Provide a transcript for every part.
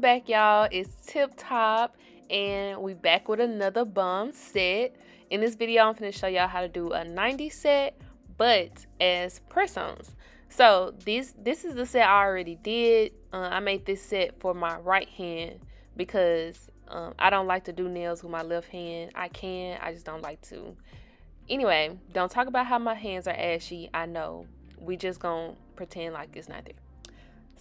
Welcome back, y'all. It's Tip Top, and we back with another bum set. In this video, I'm going to show y'all how to do a 90 set, but as press-ons. So this is the set I already did. I made this set for my right hand because I don't like to do nails with my left hand. I just don't like to. Anyway, don't talk about how my hands are ashy. I know. We just gonna pretend like it's not there.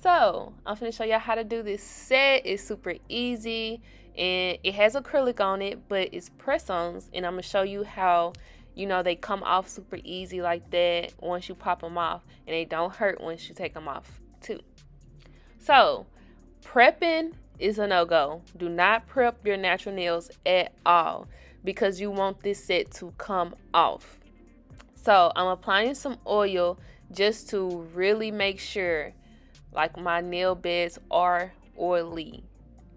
So I'm gonna show y'all how to do this set. It's super easy and it has acrylic on it, but it's press-ons, and I'm gonna show you how, you know, they come off super easy like that once you pop them off, and they don't hurt once you take them off too. So prepping is a no-go. Do not prep your natural nails at all because you want this set to come off. So I'm applying some oil just to really make sure like my nail beds are oily.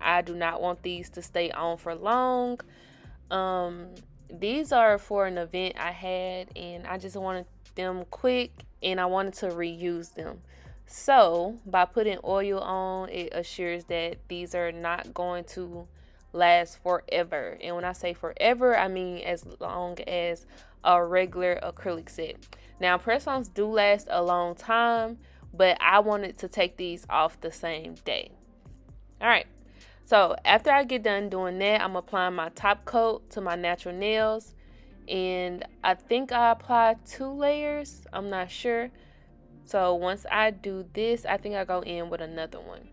I do not want these to stay on for long. These are for an event I had and I just wanted them quick and I wanted to reuse them. So by putting oil on, it assures that these are not going to last forever. And when I say forever, I mean as long as a regular acrylic set. Now press-ons do last a long time, but I wanted to take these off the same day. All right, so after I get done doing that, I'm applying my top coat to my natural nails, and I think I applied 2 layers. I'm not sure. So once I do this, I think I go in with another one.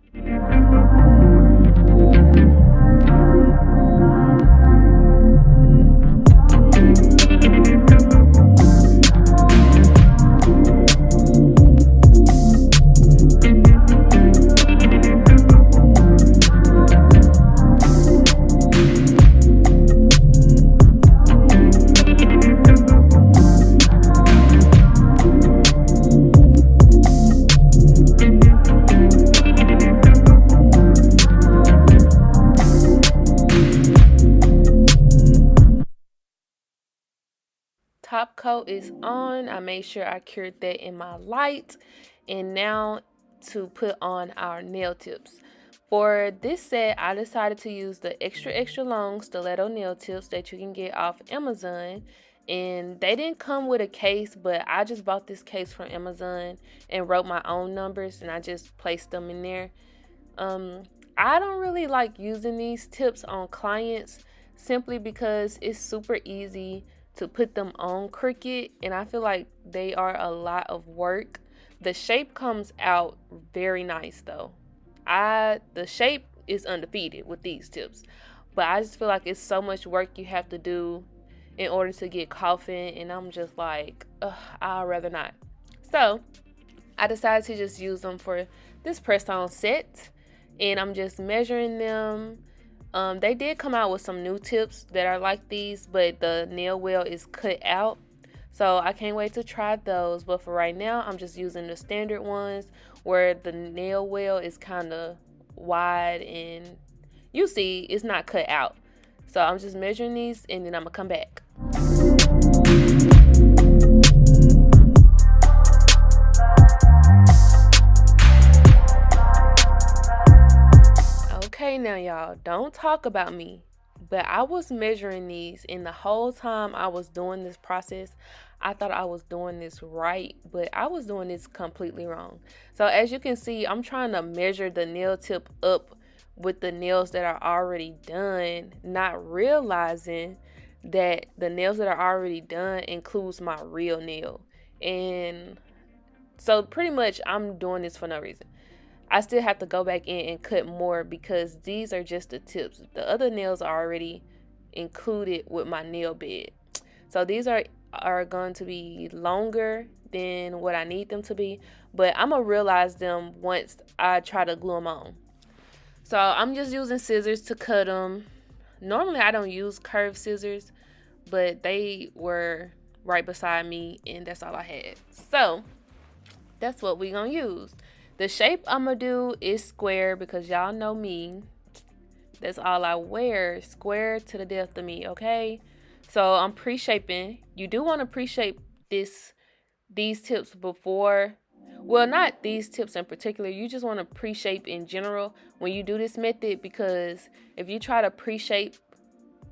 Top coat is on. I made sure I cured that in my light. And now to put on our nail tips. For this set, I decided to use the extra long stiletto nail tips that you can get off Amazon. And they didn't come with a case, but I just bought this case from Amazon and wrote my own numbers and I just placed them in there. I don't really like using these tips on clients simply because it's super easy to put them on crooked, and I feel like they are a lot of work. The shape comes out very nice though. The shape is undefeated with these tips, but I just feel like it's so much work you have to do in order to get coffin, and I'm just like, I'd rather not. So I decided to just use them for this press-on set, and I'm just measuring them. They did come out with some new tips that are like these, but the nail well is cut out, so I can't wait to try those. But for right now, I'm just using the standard ones where the nail well is kind of wide and you see it's not cut out. So I'm just measuring these and then I'm gonna come back. Okay, now y'all, don't talk about me, but I was measuring these, and the whole time I was doing this process, I thought I was doing this right, but I was doing this completely wrong. So as you can see, I'm trying to measure the nail tip up with the nails that are already done, not realizing that the nails that are already done includes my real nail. And so pretty much I'm doing this for no reason. I still have to go back in and cut more because these are just the tips. The other nails are already included with my nail bed. So these are going to be longer than what I need them to be, but I'm gonna realize them once I try to glue them on. So I'm just using scissors to cut them. Normally I don't use curved scissors, but they were right beside me and that's all I had. So that's what we're gonna use. The shape I'm gonna do is square because y'all know me. That's all I wear, square to the death of me, okay? So I'm pre-shaping. You do want to pre-shape these tips before Well, not these tips in particular. You just want to pre-shape in general when you do this method, because if you try to pre-shape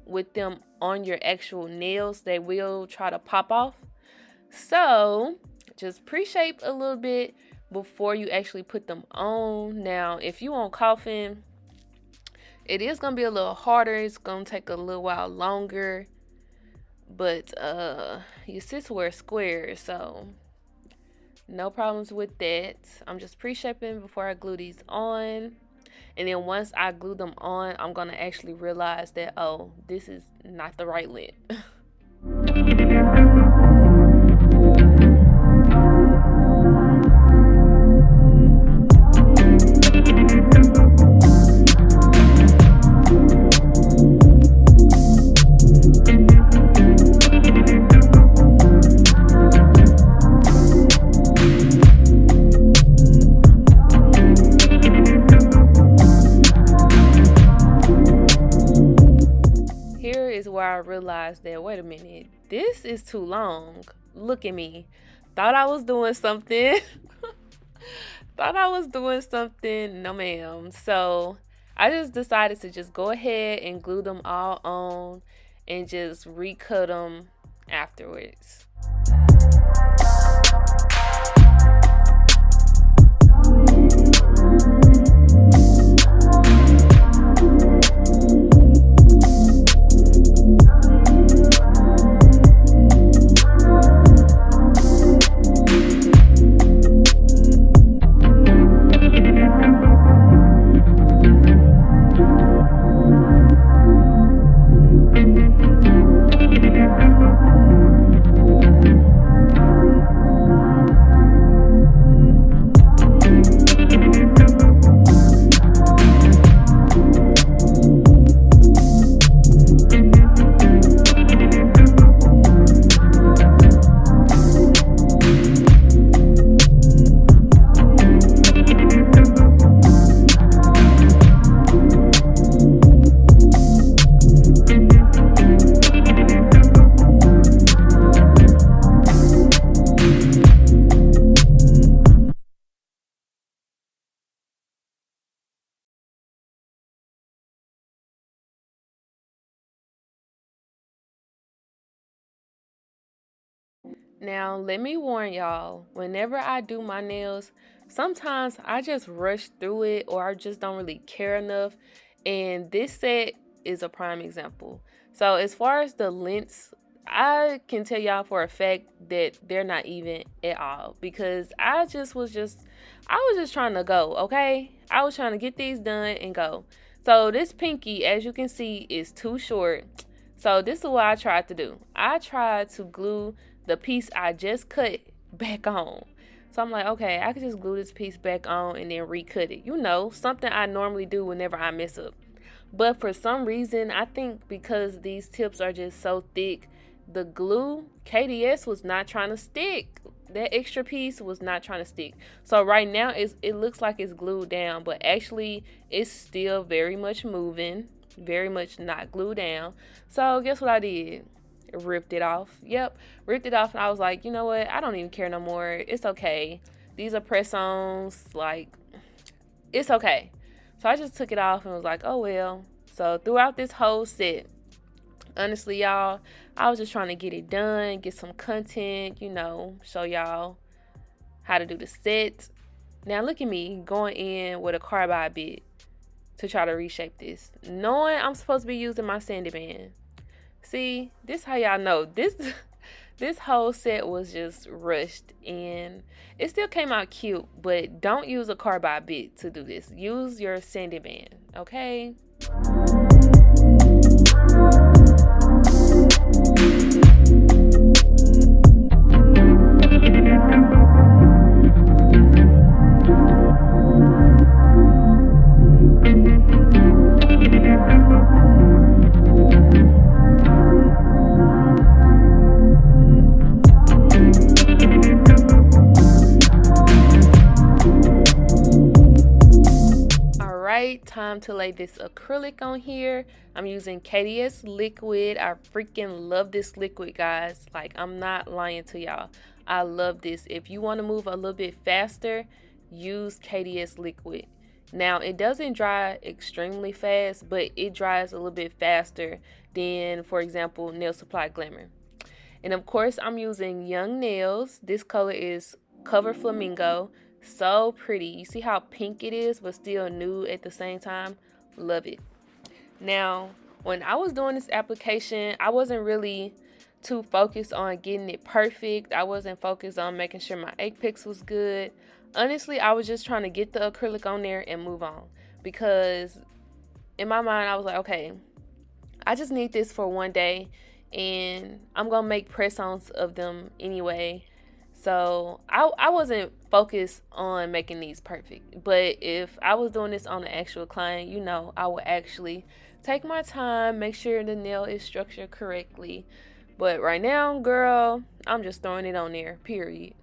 with them on your actual nails, they will try to pop off. So just pre-shape a little bit before you actually put them on. Now, if you want coffin, it is gonna be a little harder. It's gonna take a little while longer, but your sis wear squares, so no problems with that. I'm just pre-shaping before I glue these on. And then once I glue them on, I'm gonna actually realize that, oh, this is not the right length. I realized that, wait a minute, this is too long. Look at me. Thought I was doing something. Thought I was doing something. No, ma'am. So I just decided to just go ahead and glue them all on and just recut them afterwards. Now, let me warn y'all, whenever I do my nails, sometimes I just rush through it or I just don't really care enough. And this set is a prime example. So as far as the lengths, I can tell y'all for a fact that they're not even at all, because I was just trying to go, okay? I was trying to get these done and go. So this pinky, as you can see, is too short. So this is what I tried to do. I tried to glue the piece I just cut back on. So I'm like, okay, I could just glue this piece back on and then recut it. You know, something I normally do whenever I mess up. But for some reason, I think because these tips are just so thick, the glue, KDS, was not trying to stick. That extra piece was not trying to stick. So right now, it looks like it's glued down, but actually it's still very much moving, very much not glued down. So guess what I did? Ripped it off. Yep, ripped it off. And I was like, you know what? I don't even care no more. It's okay. These are press-ons. Like, it's okay. So I just took it off and was like, oh well. So throughout this whole set, honestly, y'all, I was just trying to get it done, get some content, you know, show y'all how to do the set. Now look at me going in with a carbide bit to try to reshape this, knowing I'm supposed to be using my sanding band. See, this how y'all know this whole set was just rushed, and it still came out cute, but don't use a carbide bit to do this. Use your sanding band, okay? time to lay this acrylic on here. I'm using 90'S liquid. I freaking love this liquid, guys. Like, I'm not lying to y'all. I love this. If you want to move a little bit faster, use 90'S liquid. Now, it doesn't dry extremely fast, but it dries a little bit faster than, for example, Nail Supply Glamour. And of course, I'm using Young Nails. This color is Cover Flamingo. So pretty. You see how pink it is, but still nude at the same time? Love it. Now, when I was doing this application, I wasn't really too focused on getting it perfect. I wasn't focused on making sure my apex was good. Honestly, I was just trying to get the acrylic on there and move on, because in my mind I was like, okay, I just need this for one day and I'm gonna make press-ons of them anyway. So I wasn't focused on making these perfect. But if I was doing this on an actual client, you know, I would actually take my time, make sure the nail is structured correctly. But right now, girl, I'm just throwing it on there, period.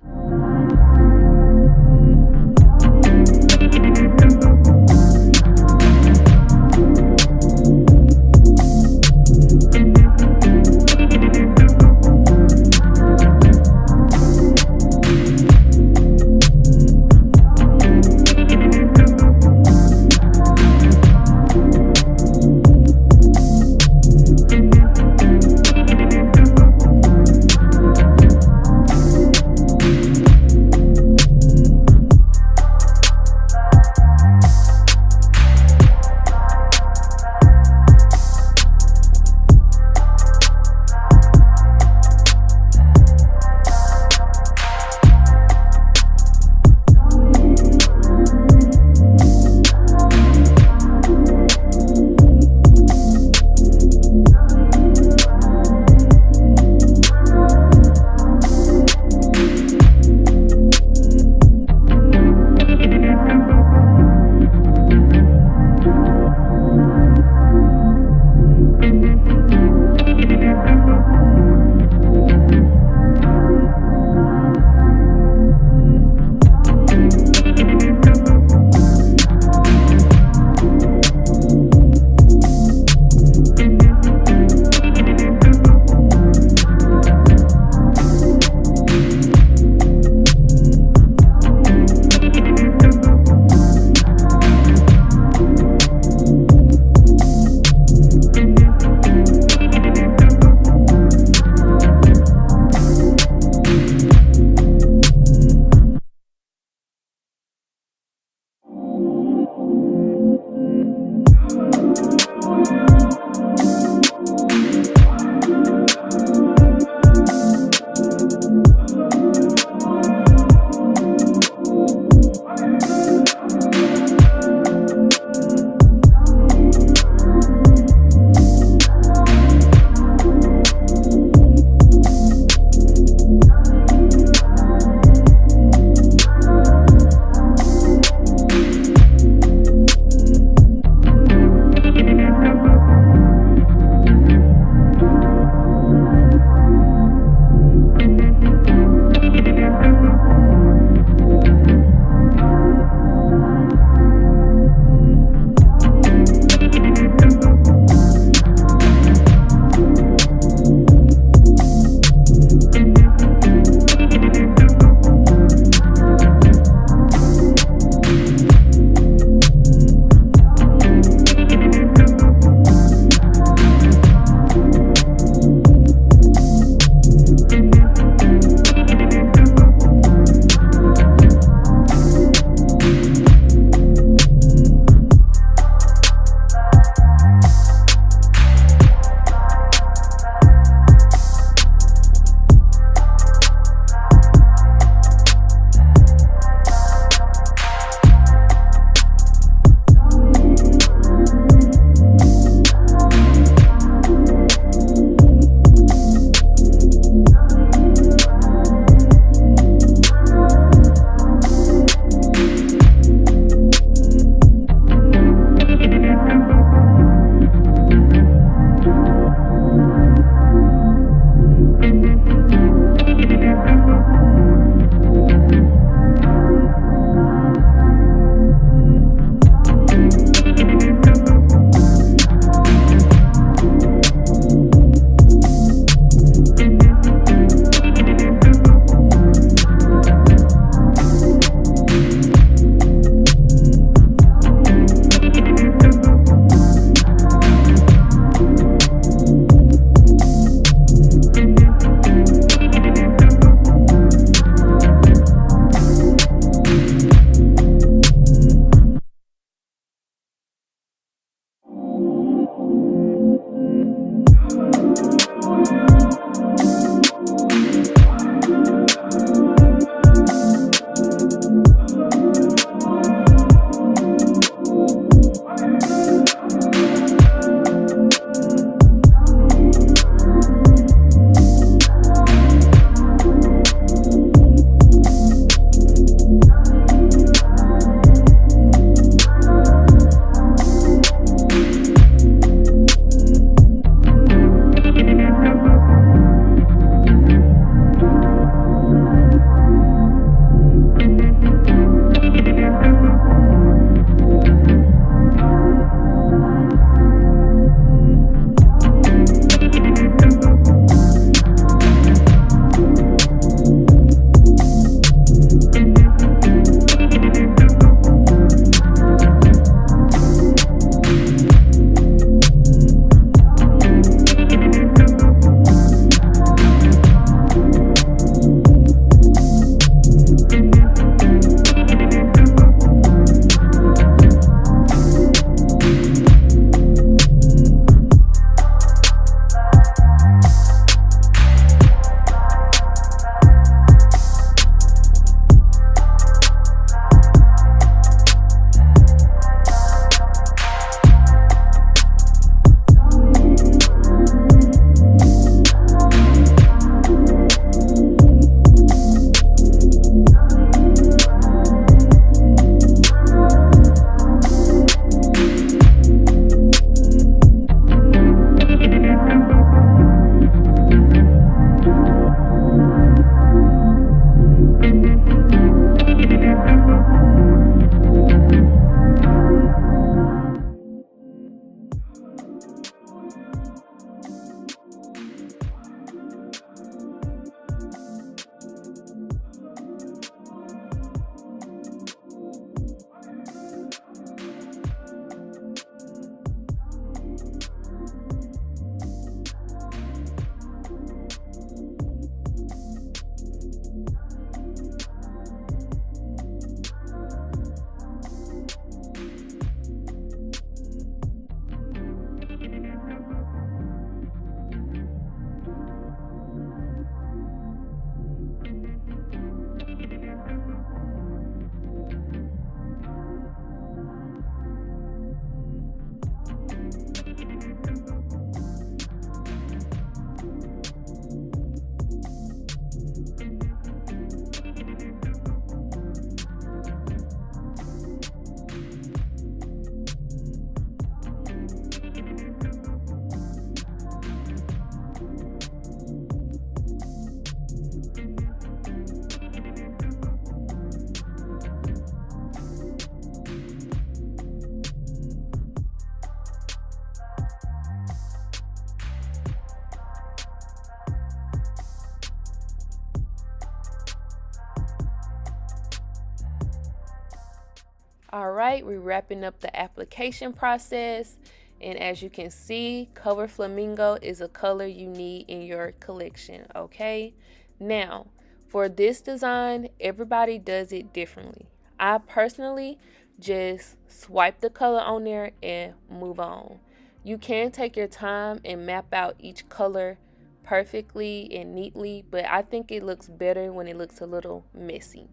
All right, we're wrapping up the application process. And as you can see, Cover Flamingo is a color you need in your collection, okay? Now, for this design, everybody does it differently. I personally just swipe the color on there and move on. You can take your time and map out each color perfectly and neatly, but I think it looks better when it looks a little messy.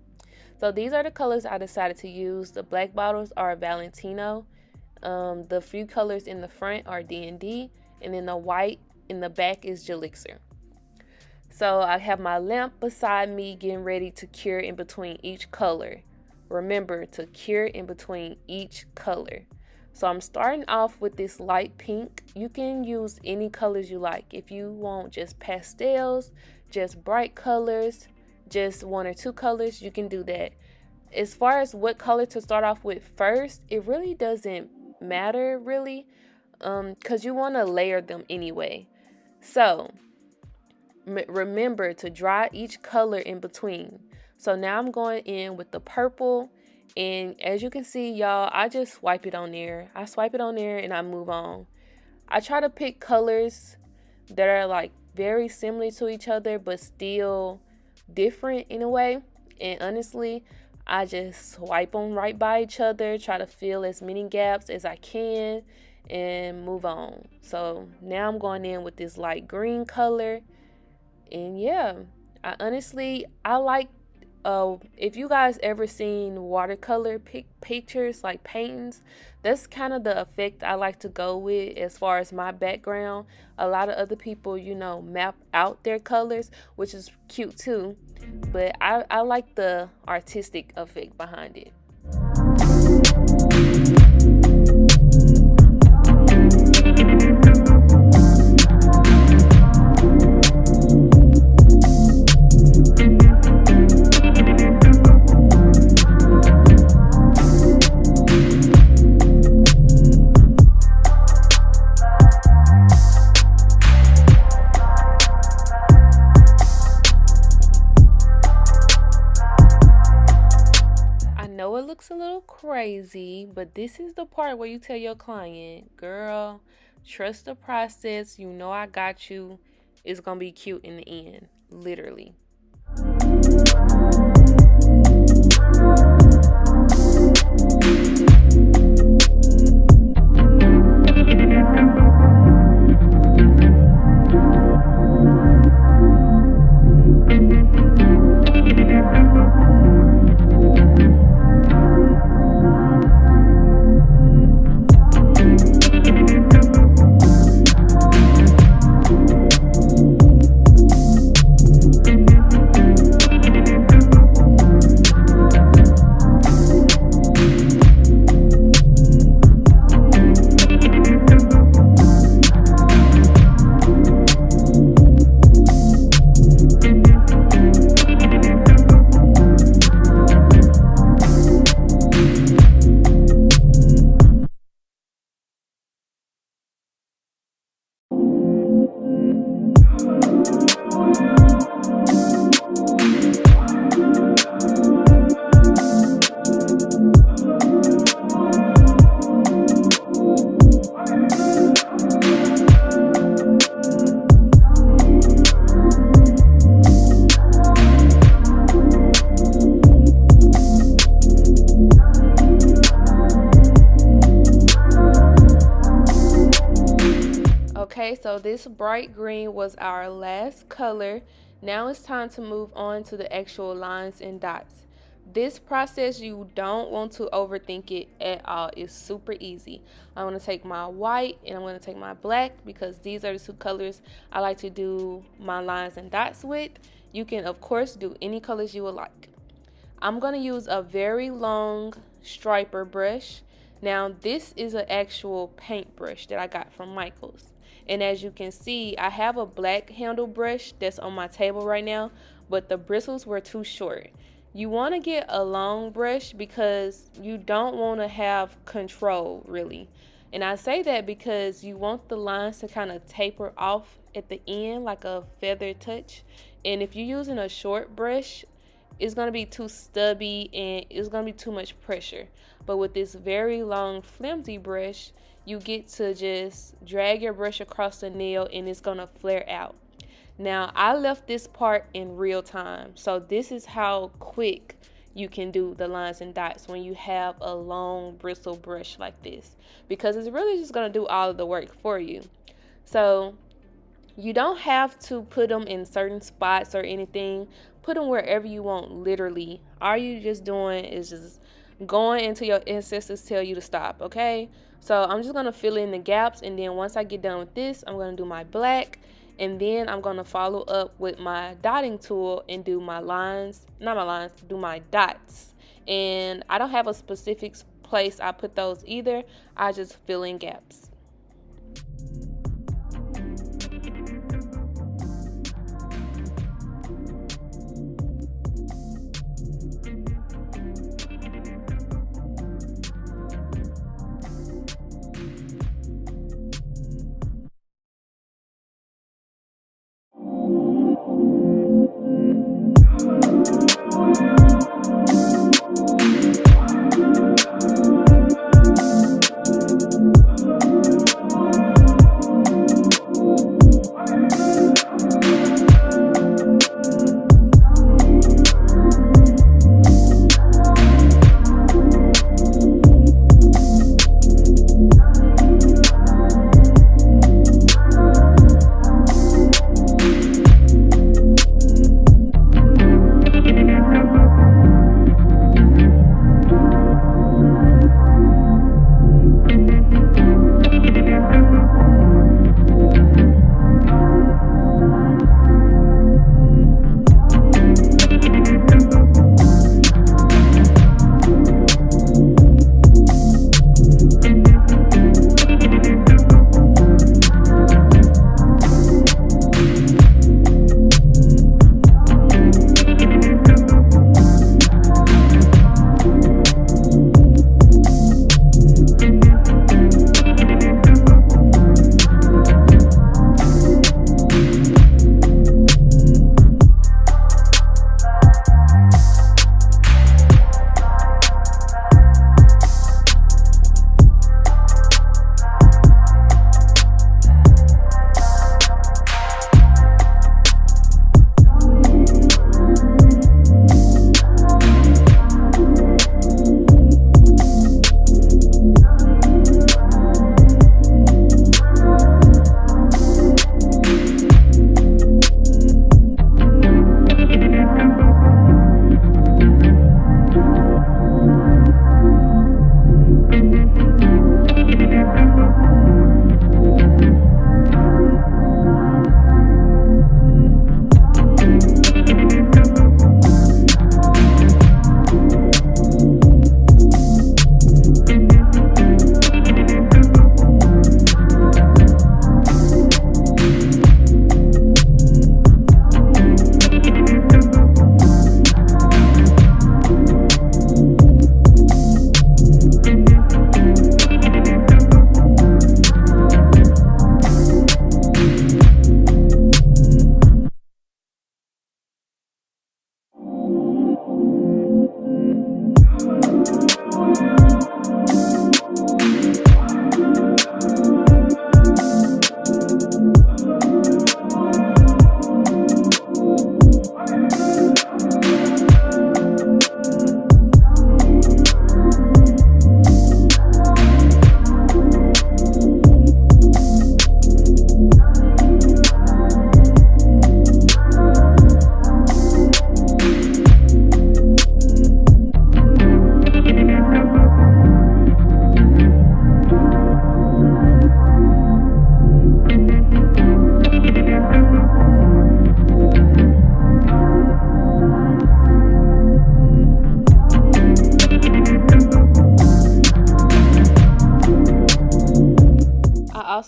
So these are the colors I decided to use. The black bottles are Valentino. The few colors in the front are D&D, and then the white in the back is Gelixir. So I have my lamp beside me getting ready to cure in between each color. Remember to cure in between each color. So I'm starting off with this light pink. You can use any colors you like. If you want just pastels, just bright colors, just one or two colors, you can do that. As far as what color to start off with first, it really doesn't matter really, because you want to layer them anyway. So remember to dry each color in between. So now I'm going in with the purple, and as you can see, y'all, I just swipe it on there. I swipe it on there and I move on. I try to pick colors that are like very similar to each other but still different in a way. And honestly, I just swipe them right by each other, try to fill as many gaps as I can and move on. So now I'm going in with this light green color. And yeah, I like, if you guys ever seen watercolor pictures, like paintings, that's kind of the effect I like to go with as far as my background. A lot of other people, map out their colors, which is cute too. But I like the artistic effect behind it. It looks a little crazy, but this is the part where you tell your client, girl, trust the process. I got you. It's gonna be cute in the end, literally. Okay, so this bright green was our last color. Now it's time to move on to the actual lines and dots. This process, you don't want to overthink it at all. It's super easy. I'm going to take my white and I'm going to take my black because these are the two colors I like to do my lines and dots with. You can, of course, do any colors you would like. I'm going to use a very long striper brush. Now, this is an actual paint brush that I got from Michael's. And as you can see, I have a black handle brush that's on my table right now, but the bristles were too short. You want to get a long brush because you don't want to have control, really. And I say that because you want the lines to kind of taper off at the end like a feather touch. And if you're using a short brush, it's going to be too stubby and it's going to be too much pressure. But with this very long flimsy brush, you get to just drag your brush across the nail and it's going to flare out. Now, I left this part in real time, so this is how quick you can do the lines and dots when you have a long bristle brush like this, because it's really just going to do all of the work for you. So you don't have to put them in certain spots or anything. Put them wherever you want, literally. All you just doing is just going until your ancestors tell you to stop, okay? So I'm just going to fill in the gaps, and then once I get done with this, I'm going to do my black, and then I'm going to follow up with my dotting tool and do my lines, not my lines, do my dots. And I don't have a specific place I put those either. I just fill in gaps.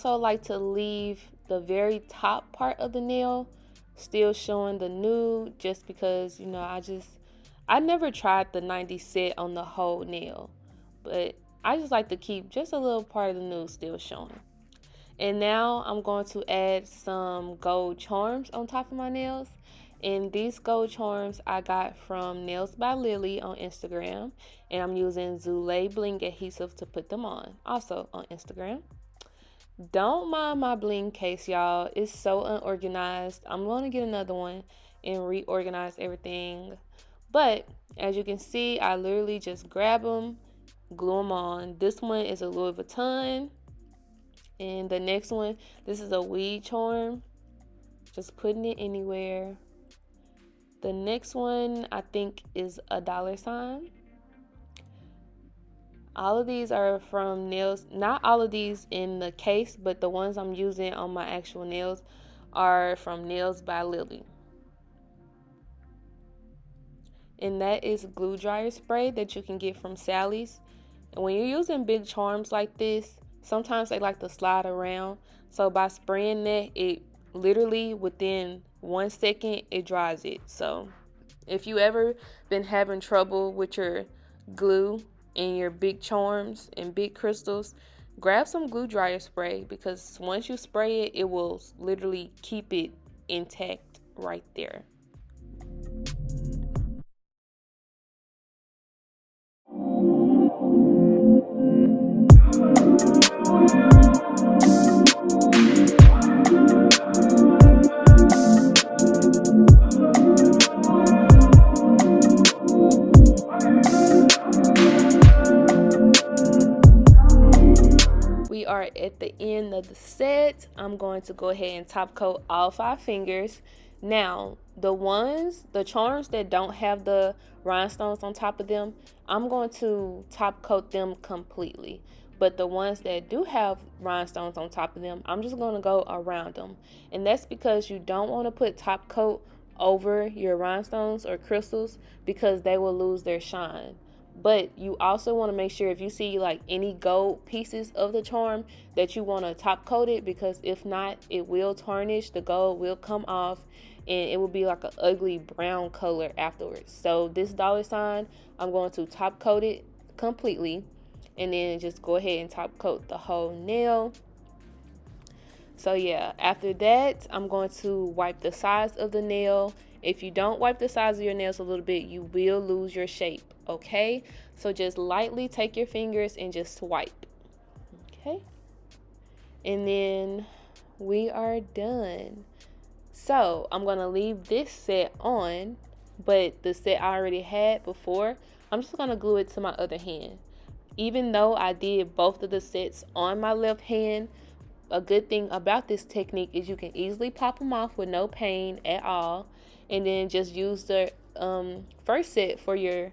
also like to leave the very top part of the nail still showing the nude, just because, you know, I never tried the 90 set on the whole nail, but I just like to keep just a little part of the nude still showing. And now I'm going to add some gold charms on top of my nails. And these gold charms I got from Nails by Lily on Instagram. And I'm using Zule Bling adhesive to put them on, also on Instagram. Don't mind my bling case, y'all. It's so unorganized. I'm going to get another one and reorganize everything. But as you can see, I literally just grab them, glue them on. This one is a Louis Vuitton. And the next one, this is a weed charm. Just putting it anywhere. The next one, I think, is a $. All of these are from nails. Not all of these in the case, but the ones I'm using on my actual nails are from Nails by Lily. And that is glue dryer spray that you can get from Sally's. And when you're using big charms like this, sometimes they like to slide around. So by spraying that, it literally within 1 second, it dries it. So if you ever been having trouble with your glue and your big charms and big crystals, grab some glue dryer spray, because once you spray it, it will literally keep it intact right there. We are at the end of the set. I'm going to go ahead and top coat all 5 fingers. Now, the charms that don't have the rhinestones on top of them, I'm going to top coat them completely. But the ones that do have rhinestones on top of them, I'm just going to go around them. And that's because you don't want to put top coat over your rhinestones or crystals, because they will lose their shine. But you also want to make sure, if you see like any gold pieces of the charm, that you want to top coat it, because if not, it will tarnish, the gold will come off, and it will be like an ugly brown color afterwards. So this $, I'm going to top coat it completely, and then just go ahead and top coat the whole nail. So yeah, after that, I'm going to wipe the sides of the nail. If you don't wipe the sides of your nails a little bit, you will lose your shape, okay? So just lightly take your fingers and just wipe, okay? And then we are done. So I'm going to leave this set on, but the set I already had before, I'm just going to glue it to my other hand. Even though I did both of the sets on my left hand, a good thing about this technique is you can easily pop them off with no pain at all, and then just use the first set for your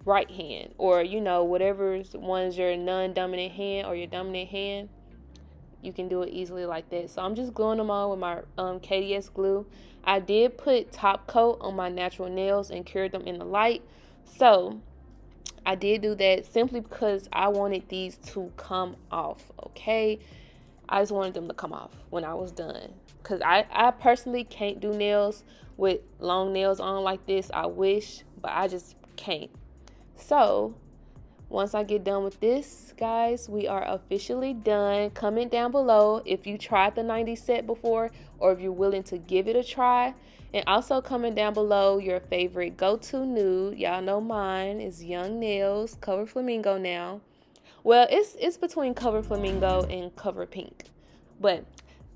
right hand, or whatever one's your non-dominant hand or your dominant hand. You can do it easily like that. So I'm just gluing them on with my KDS glue. I did put top coat on my natural nails and cured them in the light. So I did do that simply because I wanted these to come off, okay? I just wanted them to come off when I was done, because I personally can't do nails with long nails on like this. I wish, but I just can't. So once I get done with this, guys, we are officially done. Comment down below if you tried the 90 set before, or if you're willing to give it a try. And also comment down below your favorite go-to nude. Y'all know mine is Young Nails Cover Flamingo now. Well, it's between Cover Flamingo and Cover Pink. But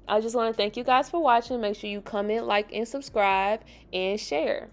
I just want to thank you guys for watching. Make sure you comment, like, and subscribe, and share.